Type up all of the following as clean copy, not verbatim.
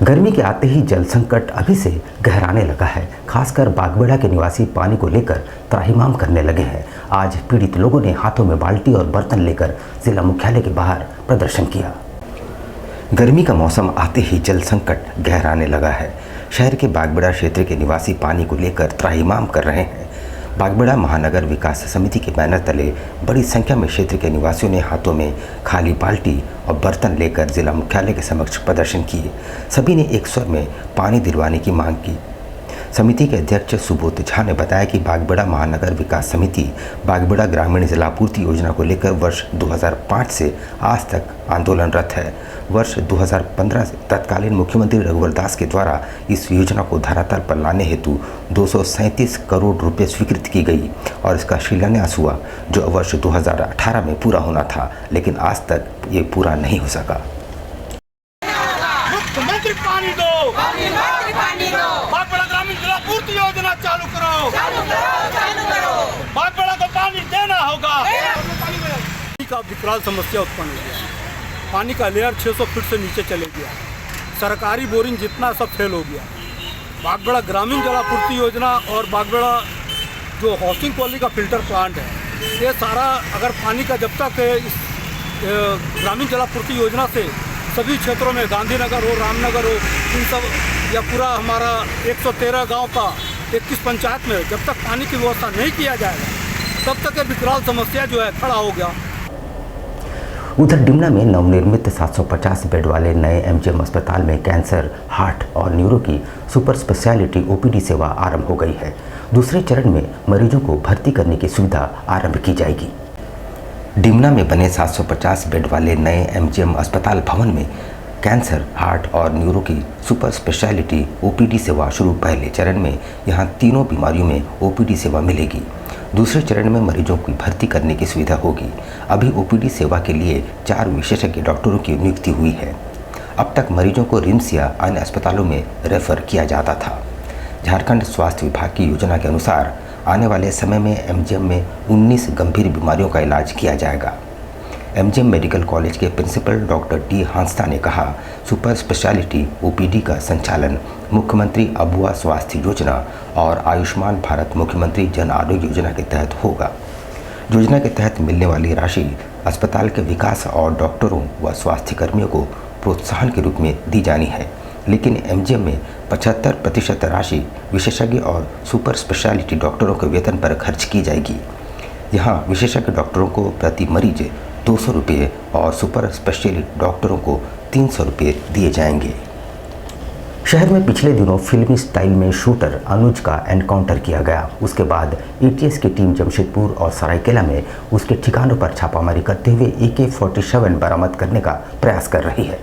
गर्मी के आते ही जल संकट अभी से गहराने लगा है। खासकर बागबेड़ा के निवासी पानी को लेकर त्राहिमाम करने लगे हैं। आज पीड़ित लोगों ने हाथों में बाल्टी और बर्तन लेकर जिला मुख्यालय के बाहर प्रदर्शन किया। गर्मी का मौसम आते ही जल संकट गहराने लगा है। शहर के बागबेड़ा क्षेत्र के निवासी पानी को लेकर त्राहिमाम कर रहे हैं। बागबेड़ा महानगर विकास समिति के बैनर तले बड़ी संख्या में क्षेत्र के निवासियों ने हाथों में खाली बाल्टी और बर्तन लेकर जिला मुख्यालय के समक्ष प्रदर्शन किए। सभी ने एक स्वर में पानी दिलवाने की मांग की। समिति के अध्यक्ष सुबोध झा ने बताया कि बागबेड़ा महानगर विकास समिति बागबेड़ा ग्रामीण जलापूर्ति योजना को लेकर वर्ष 2005 से आज तक आंदोलनरत है। वर्ष 2015 से तत्कालीन मुख्यमंत्री रघुवर दास के द्वारा इस योजना को धरातल पर लाने हेतु 237 करोड़ रुपए स्वीकृत की गई और इसका शिलान्यास हुआ, जो वर्ष 2018 में पूरा होना था, लेकिन आज तक ये पूरा नहीं हो सका। मुख्यमंत्री पानी दो, बागबेड़ा ग्रामीण जलापूर्ति योजना चालू करो, बागबेड़ा को पानी देना होगा। पानी का विकराल समस्या उत्पन्न हो गया। पानी का लेयर 600 फीट से नीचे चले गया। सरकारी बोरिंग जितना सब फेल हो गया। बागबेड़ा ग्रामीण जलापूर्ति योजना और बागबेड़ा जो हाउसिंग कॉलोनी का फिल्टर प्लांट है, ये सारा अगर पानी का जब तक इस ग्रामीण जलापूर्ति योजना से सभी क्षेत्रों में गांधीनगर हो, रामनगर हो, इन सब या पूरा हमारा 113 गांव का 21 पंचायत में जब तक पानी की व्यवस्था नहीं किया जाएगा, तब तक ये विकराल समस्या जो है खड़ा हो गया। उधर डिमना में नवनिर्मित 750 बेड वाले नए एमजीएम अस्पताल में कैंसर, हार्ट और न्यूरो की सुपर स्पेशलिटी ओपीडी सेवा आरंभ हो गई है। दूसरे चरण में मरीजों को भर्ती करने की सुविधा आरंभ की जाएगी। डिमना में बने 750 बेड वाले नए एमजीएम अस्पताल भवन में कैंसर, हार्ट और न्यूरो की सुपर स्पेशलिटी ओपीडी सेवा शुरू। पहले चरण में यहां तीनों बीमारियों में ओपीडी सेवा मिलेगी। दूसरे चरण में मरीजों की भर्ती करने की सुविधा होगी। अभी ओपीडी सेवा के लिए 4 विशेषज्ञ डॉक्टरों की नियुक्ति हुई है। अब तक मरीजों को रिम्स या अन्य अस्पतालों में रेफर किया जाता था। झारखंड स्वास्थ्य विभाग की योजना के अनुसार आने वाले समय में एमजीएम में 19 गंभीर बीमारियों का इलाज किया जाएगा। एमजीएम मेडिकल कॉलेज के प्रिंसिपल डॉक्टर टी हांसदा ने कहा, सुपर स्पेशलिटी ओपीडी का संचालन मुख्यमंत्री अबुआ स्वास्थ्य योजना और आयुष्मान भारत मुख्यमंत्री जन आरोग्य योजना के तहत होगा। योजना के तहत मिलने वाली राशि अस्पताल के विकास और डॉक्टरों व स्वास्थ्य कर्मियों को प्रोत्साहन के रूप में दी जानी है, लेकिन एमजीएम में 75% राशि विशेषज्ञ और सुपर स्पेशलिटी डॉक्टरों के वेतन पर खर्च की जाएगी। यहाँ विशेषज्ञ डॉक्टरों को प्रति मरीज 200 रुपये और सुपर स्पेशलिटी डॉक्टरों को 300 रुपये दिए जाएंगे। शहर में पिछले दिनों फिल्मी स्टाइल में शूटर अनुज का एनकाउंटर किया गया। उसके बाद एटीएस की टीम जमशेदपुर और सरायकेला में उसके ठिकानों पर छापामारी करते हुए AK-47 बरामद करने का प्रयास कर रही है।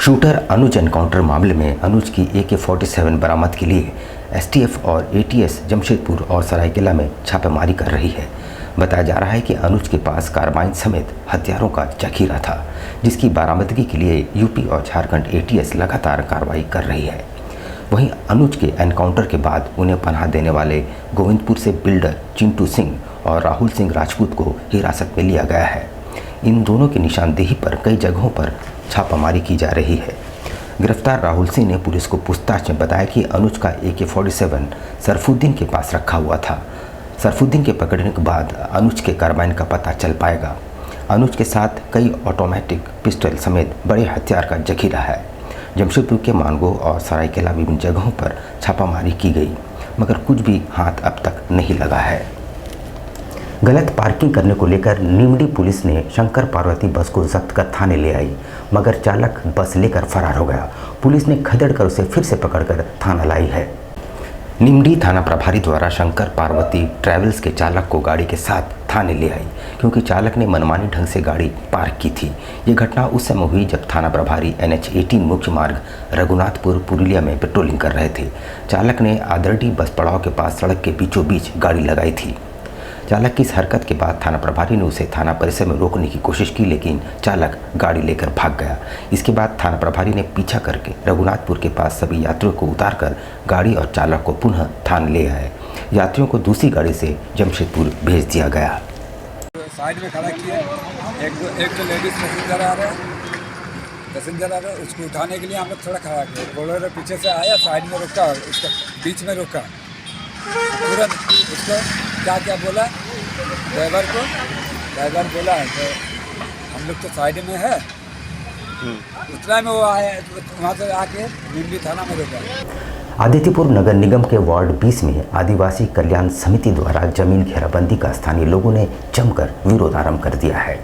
शूटर अनुज एनकाउंटर मामले में अनुज की AK-47 बरामद के लिए STF और ATS जमशेदपुर और सरायकेला में छापेमारी कर रही है। बताया जा रहा है कि अनुज के पास कार्बाइन समेत हथियारों का जखीरा था, जिसकी बरामदगी के लिए यूपी और झारखंड ATS लगातार कार्रवाई कर रही है। वहीं अनुज के एनकाउंटर के बाद उन्हें पनाह देने वाले गोविंदपुर से बिल्डर चिंटू सिंह और राहुल सिंह राजपूत को हिरासत में लिया गया है। इन दोनों की निशानदेही पर कई जगहों पर छापामारी की जा रही है। गिरफ्तार राहुल सिंह ने पुलिस को पूछताछ में बताया कि अनुज का AK-47 सरफुद्दीन के पास रखा हुआ था। सरफुद्दीन के पकड़ने के बाद अनुज के कार्बाइन का पता चल पाएगा। अनुज के साथ कई ऑटोमेटिक पिस्टल समेत बड़े हथियार का जखीरा है। जमशेदपुर के मानगो और सरायकेला विभिन्न जगहों पर छापामारी की गई, मगर कुछ भी हाथ अब तक नहीं लगा है। गलत पार्किंग करने को लेकर निमडी पुलिस ने शंकर पार्वती बस को जब्त कर थाने ले आई, मगर चालक बस लेकर फरार हो गया। पुलिस ने खदेड़ कर उसे फिर से पकड़कर थाना लाई है। निमडी थाना प्रभारी द्वारा शंकर पार्वती ट्रैवल्स के चालक को गाड़ी के साथ थाने ले आई, क्योंकि चालक ने मनमानी ढंग से गाड़ी पार्क की थी। ये घटना उस समय हुई जब थाना प्रभारी NH-18 मुख्य मार्ग रघुनाथपुर पुरुलिया में पेट्रोलिंग कर रहे थे। चालक ने आदरडी बस पड़ाव के पास सड़क के बीचों बीच गाड़ी लगाई थी। चालक की इस हरकत के बाद थाना प्रभारी ने उसे थाना परिसर में रोकने की कोशिश की, लेकिन चालक गाड़ी लेकर भाग गया। इसके बाद थाना प्रभारी ने पीछा करके रघुनाथपुर के पास सभी यात्रियों को उतारकर गाड़ी और चालक को पुनः थाने ले आए। यात्रियों को दूसरी गाड़ी से जमशेदपुर भेज दिया गया। साइड में खड़ा किए, एक दो लेडीज पैसेंजर आ रहे हैं, पैसेंजर आ रहा उसको उठाने के लिए हम लोग थोड़ा खड़ा किए। बोलेरो पीछे से आया, साइड में रोका, उसका बीच में रोका, तुरंत उसको क्या क्या बोला ड्राइवर को। ड्राइवर बोला तो हम लोग तो साइड में है, उतना में वो आया, वहाँ से आके नीमली थाना में रोका। आदित्यपुर नगर निगम के वार्ड 20 में आदिवासी कल्याण समिति द्वारा जमीन घेराबंदी का स्थानीय लोगों ने जमकर विरोध आरंभ कर दिया है।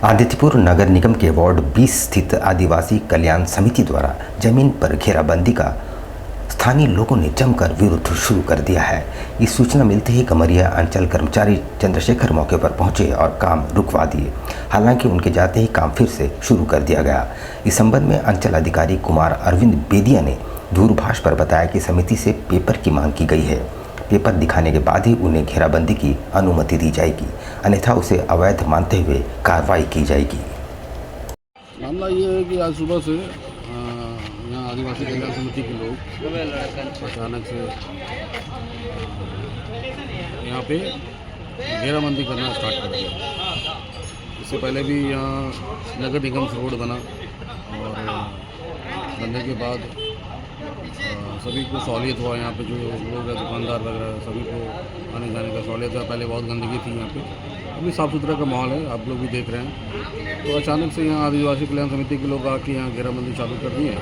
आदित्यपुर नगर निगम के वार्ड 20 स्थित आदिवासी कल्याण समिति द्वारा जमीन पर घेराबंदी का स्थानीय लोगों ने जमकर विरोध शुरू कर दिया है। इस सूचना मिलते ही कमरिया अंचल कर्मचारी चंद्रशेखर मौके पर पहुंचे और काम रुकवा दिए। हालांकि उनके जाते ही काम फिर से शुरू कर दिया गया। इस संबंध में अंचल अधिकारी कुमार अरविंद बेदिया ने दूरभाष पर बताया कि समिति से पेपर की मांग की गई है। पेपर दिखाने के बाद ही उन्हें घेराबंदी की अनुमति दी जाएगी, अन्यथा उसे अवैध मानते हुए कार्रवाई की जाएगी। मामला ये है कि आज सुबह से यहाँ आदिवासी कल्याण समिति के लोग अचानक से यहाँ पे घेराबंदी करना स्टार्ट कर दिया। इससे पहले भी यहाँ नगर निगम से रोड बना और बनने के बाद सभी को सहूलियत हुआ। यहाँ पे जो लोग हैं दुकानदार वगैरह सभी को आने जाने का सहूलियत है। पहले बहुत गंदगी थी यहाँ पे, अभी साफ़ सुथरा का माहौल है, आप लोग भी देख रहे हैं। तो अचानक से यहाँ आदिवासी कल्याण समिति के लोग आके यहाँ घेराबंदी चालू कर दी है।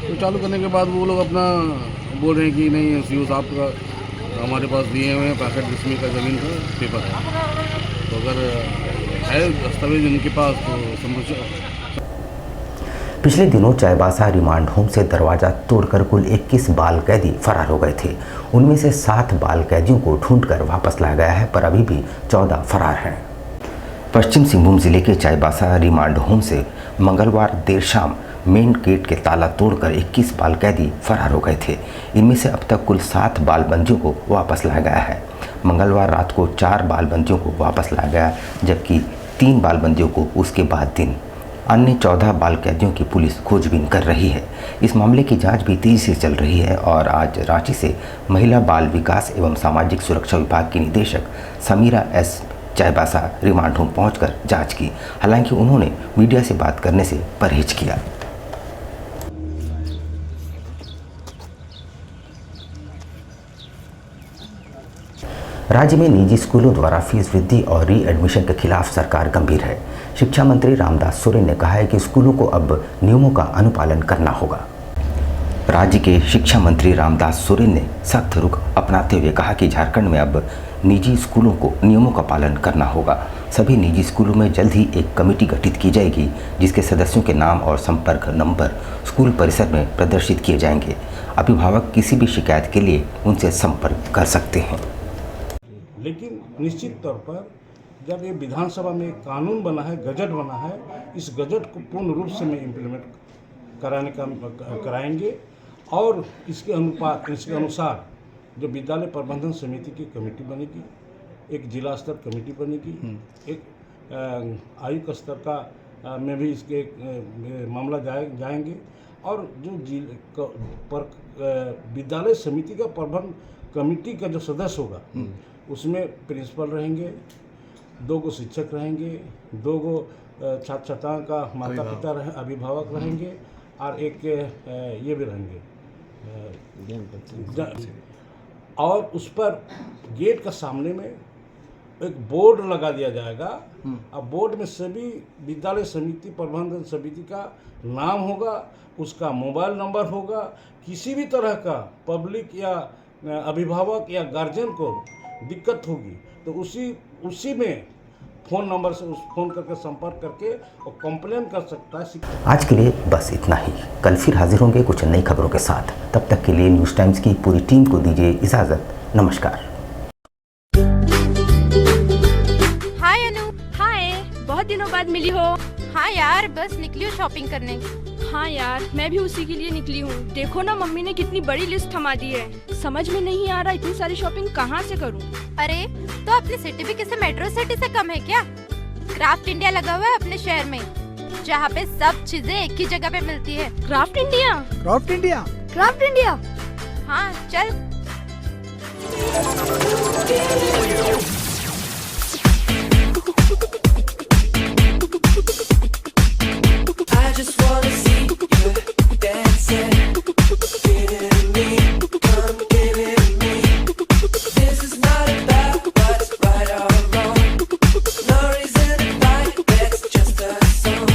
तो चालू करने के बाद वो लोग अपना बोल रहे हैं कि नहीं सीओ साहब का हमारे पास दिए हुए हैं 65 डिसमिल का ज़मीन का पेपर है, तो अगर है दस्तावेज उनके पास तो समझ। पिछले दिनों चाईबासा रिमांड होम से दरवाजा तोड़कर कुल 21 बाल कैदी फरार हो गए थे। उनमें से 7 बाल कैदियों को ढूंढकर वापस लाया गया है, पर अभी भी 14 फरार हैं। पश्चिम सिंहभूम जिले के चाईबासा रिमांड होम से मंगलवार देर शाम मेन गेट के ताला तोड़कर 21 बाल कैदी फरार हो गए थे। इनमें से अब तक कुल 7 बाल बंदियों को वापस लाया गया है। मंगलवार रात को 4 बाल बंदियों को वापस लाया गया, जबकि 3 बाल बंदियों को उसके बाद दिन। अन्य 14 बाल कैदियों की पुलिस खोजबीन कर रही है। इस मामले की जांच भी तेजी से चल रही है और आज रांची से महिला बाल विकास एवं सामाजिक सुरक्षा विभाग की निदेशक Samira S Chaibasa remand home पहुंचकर जांच की। हालांकि उन्होंने मीडिया से बात करने से परहेज किया। राज्य में निजी स्कूलों द्वारा फीस वृद्धि और री एडमिशन के खिलाफ सरकार गंभीर है। शिक्षा मंत्री रामदास सोरेन ने कहा है कि स्कूलों को अब नियमों का अनुपालन करना होगा। राज्य के शिक्षा मंत्री रामदास सोरेन ने सख्त रुख अपनाते हुए कहा कि झारखंड में अब निजी स्कूलों को नियमों का पालन करना होगा। सभी निजी स्कूलों में जल्द ही एक कमेटी गठित की जाएगी, जिसके सदस्यों के नाम और संपर्क नंबर स्कूल परिसर में प्रदर्शित किए जाएंगे। अभिभावक किसी भी शिकायत के लिए उनसे संपर्क कर सकते हैं। लेकिन निश्चित तौर पर जब ये विधानसभा में कानून बना है, गजट बना है, इस गजट को पूर्ण रूप से मैं इम्प्लीमेंट कराएंगे और इसके अनुसार जो विद्यालय प्रबंधन समिति की कमेटी बनेगी, एक जिला स्तर कमेटी बनेगी, एक आयुक्त स्तर का में भी इसके मामला जाएंगे और जो विद्यालय समिति का प्रबंधन कमेटी का जो सदस्य होगा उसमें प्रिंसिपल रहेंगे, 2 शिक्षक रहेंगे, 2 छात्र छात्राओं का माता पिता अभिभावक रहेंगे और एक ये भी रहेंगे और उस पर गेट का सामने में एक बोर्ड लगा दिया जाएगा। अब बोर्ड में सभी विद्यालय समिति प्रबंधन समिति का नाम होगा, उसका मोबाइल नंबर होगा। किसी भी तरह का पब्लिक या अभिभावक या गार्जियन को दिक्कत होगी तो उसी में फ़ोन नंबर से फ़ोन करके संपर्क करके और कंप्लेन कर सकता है। आज के लिए बस इतना ही। कल फिर हाजिर होंगे कुछ नई खबरों के साथ। तब तक के लिए न्यूज़ टाइम्स की पूरी टीम को दीजिए इजाज़त। नमस्कार। हाय अनु। हाय, बहुत दिनों बाद मिली हो। हाँ यार, बस निकली हूँ शॉपिंग करने। हाँ यार, मैं भी उसी के लिए निकली हूँ। देखो ना, मम्मी ने कितनी बड़ी लिस्ट थमा दी है। समझ में नहीं आ रहा इतनी सारी शॉपिंग कहाँ से करूँ। अरे तो अपनी सिटी भी किसी मेट्रो सिटी से कम है क्या? क्राफ्ट इंडिया लगा हुआ है अपने शहर में, जहाँ पे सब चीजें एक ही जगह पे मिलती है। Craft India? Craft India? Craft India? हाँ चल। just wanna see you dancing. Get it in me, come get it in me. This is not about what's right or wrong. No reason to fight, that's just a song.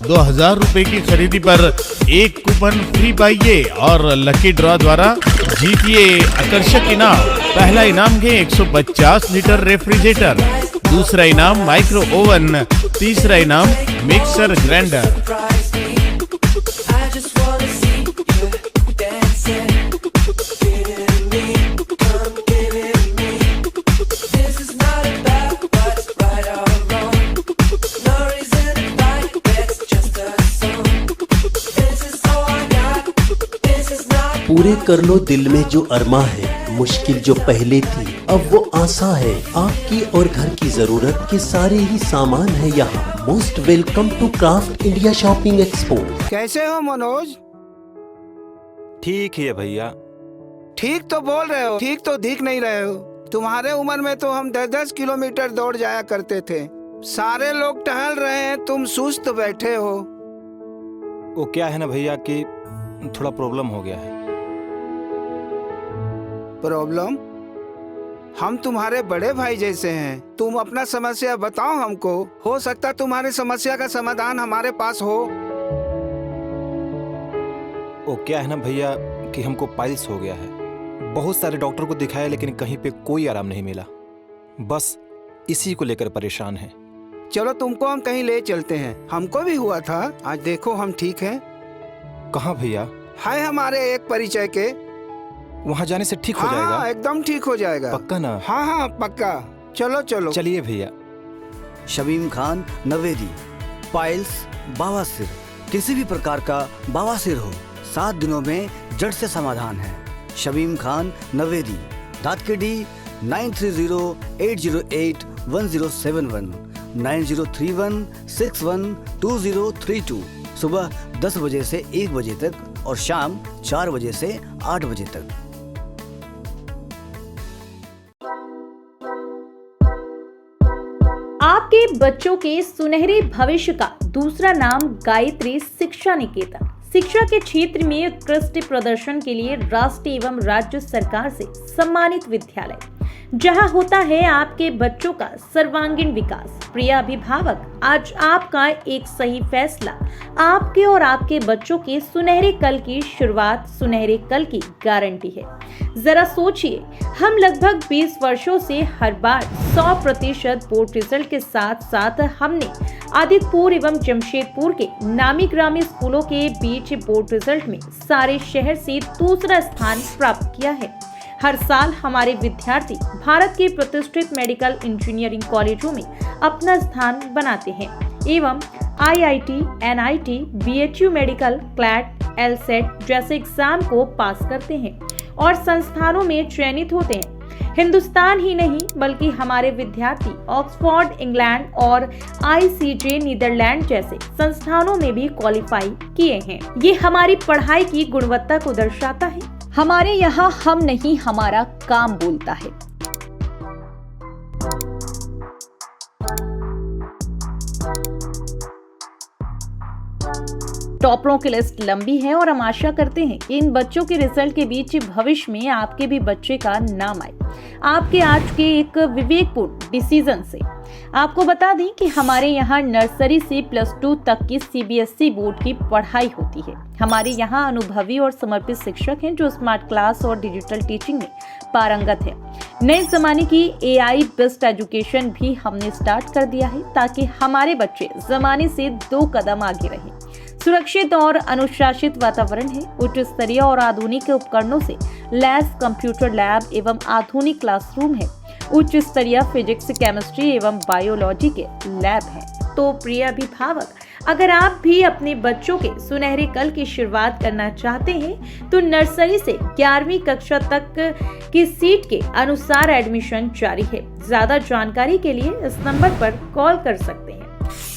2000 रुपए की खरीदी पर एक coupon free पाइए और lucky draw द्वारा जीतिए आकर्षक इनाम। पहला इनाम है 150 लीटर रेफ्रिजरेटर, दूसरा इनाम माइक्रो ओवन, तीसरा इनाम mixer grinder. Surprise me. I just wanna see you dancing. Get it in me, come get it in me. This is not about what's right or wrong. No reason to fight, that's just a song. This is all I got. This is not. पूरे कर लो दिल में जो अरमा है, मुश्किल जो पहले थी अब वो आसान है। आपकी और घर की जरूरत के सारे ही सामान है यहाँ। Most welcome to craft India shopping expo. कैसे हो मनोज? ठीक ही है भैया। ठीक तो बोल रहे हो, ठीक तो दिख नहीं रहे हो। तुम्हारे उम्र में तो हम 10-10 किलोमीटर दौड़ जाया करते थे। सारे लोग टहल रहे हैं, तुम सुस्त बैठे हो। वो क्या है ना भैया कि थोड़ा प्रॉब्लम हो गया है। प्रॉब्लम? हम तुम्हारे बड़े भाई जैसे हैं, तुम अपना समस्या बताओ हमको। हो सकता तुम्हारी समस्या का समाधान हमारे पास हो। वो क्या है ना भैया कि हमको पाइल्स हो गया है। बहुत सारे डॉक्टर को दिखाया लेकिन कहीं पे कोई आराम नहीं मिला। बस इसी को लेकर परेशान है। चलो तुमको हम कहीं ले चलते हैं, हमको भी हुआ था। आज देखो हम ठीक हैं। कहाँ भैया? है हमारे एक परिचय के। वहाँ जाने से ठीक हो जाएगा? हाँ, एकदम ठीक हो जाएगा। पक्का ना? हाँ हाँ पक्का। चलो चलो चलिए भैया। शमीम खान नवेदी, पाइल्स, बवासीर, किसी भी प्रकार का बवासीर हो 7 दिनों में जड़ से समाधान है। शमीम खान नवेदी, दातकेडी 9308081071 9031612032। सुबह 10 बजे से 1 बजे तक और शाम 4 बजे से 8 बजे तक। आपके बच्चों के सुनहरे भविष्य का दूसरा नाम गायत्री शिक्षा निकेतन। शिक्षा के क्षेत्र में उत्कृष्ट प्रदर्शन के लिए राष्ट्रीय एवं राज्य सरकार से सम्मानित विद्यालय, जहां होता है आपके बच्चों का सर्वांगीण विकास। प्रिय अभिभावक, आज आपका एक सही फैसला आपके और आपके बच्चों के सुनहरे कल की शुरुआत, सुनहरे कल की गारंटी है। जरा सोचिए, हम लगभग 20 वर्षों से हर बार 100% बोर्ड रिजल्ट के साथ साथ हमने आदितपुर एवं जमशेदपुर के नामी ग्रामी स्कूलों के बीच बोर्ड रिजल्ट में सारे शहर से दूसरा स्थान प्राप्त किया है। हर साल हमारे विद्यार्थी भारत के प्रतिष्ठित मेडिकल इंजीनियरिंग कॉलेजों में अपना स्थान बनाते हैं एवं IIT, NIT, BHU medical, CLAT, LSET जैसे एग्जाम को पास करते हैं और संस्थानों में चयनित होते हैं। हिंदुस्तान ही नहीं बल्कि हमारे विद्यार्थी ऑक्सफोर्ड इंग्लैंड और ICJ नीदरलैंड जैसे संस्थानों में भी क्वालिफाई किए हैं। ये हमारी पढ़ाई की गुणवत्ता को दर्शाता है। हमारे यहाँ हम नहीं, हमारा काम बोलता है। टॉपरों की लिस्ट लंबी है और हम आशा करते हैं कि इन बच्चों के रिजल्ट के बीच भविष्य में आपके भी बच्चे का नाम आए। आपके आज के एक विवेकपूर्ण डिसीजन से आपको बता दें कि हमारे यहाँ नर्सरी से +2 तक की CBSE बोर्ड की पढ़ाई होती है। हमारे यहाँ अनुभवी और समर्पित शिक्षक हैं जो स्मार्ट क्लास और डिजिटल टीचिंग में पारंगत है। नए जमाने की AI बेस्ड एजुकेशन भी हमने स्टार्ट कर दिया है ताकि हमारे बच्चे जमाने से 2 कदम आगे रहें। सुरक्षित और अनुशासित वातावरण है। उच्च स्तरीय और आधुनिक उपकरणों से लैस कंप्यूटर लैब एवं आधुनिक क्लासरूम है। उच्च स्तरीय फिजिक्स, केमिस्ट्री एवं बायोलॉजी के लैब हैं। तो प्रिय अभिभावक, अगर आप भी अपने बच्चों के सुनहरे कल की शुरुआत करना चाहते हैं तो नर्सरी से 11वीं कक्षा तक की सीट के अनुसार एडमिशन जारी है। ज्यादा जानकारी के लिए इस नंबर पर कॉल कर सकते हैं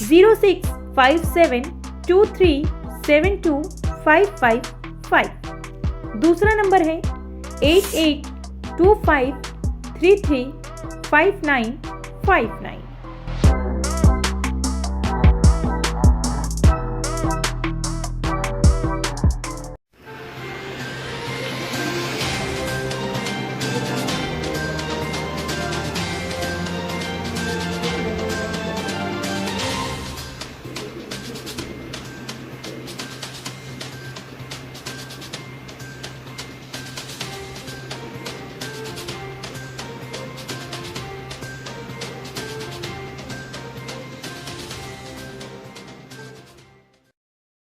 0657237255। दूसरा नंबर है 8825335959।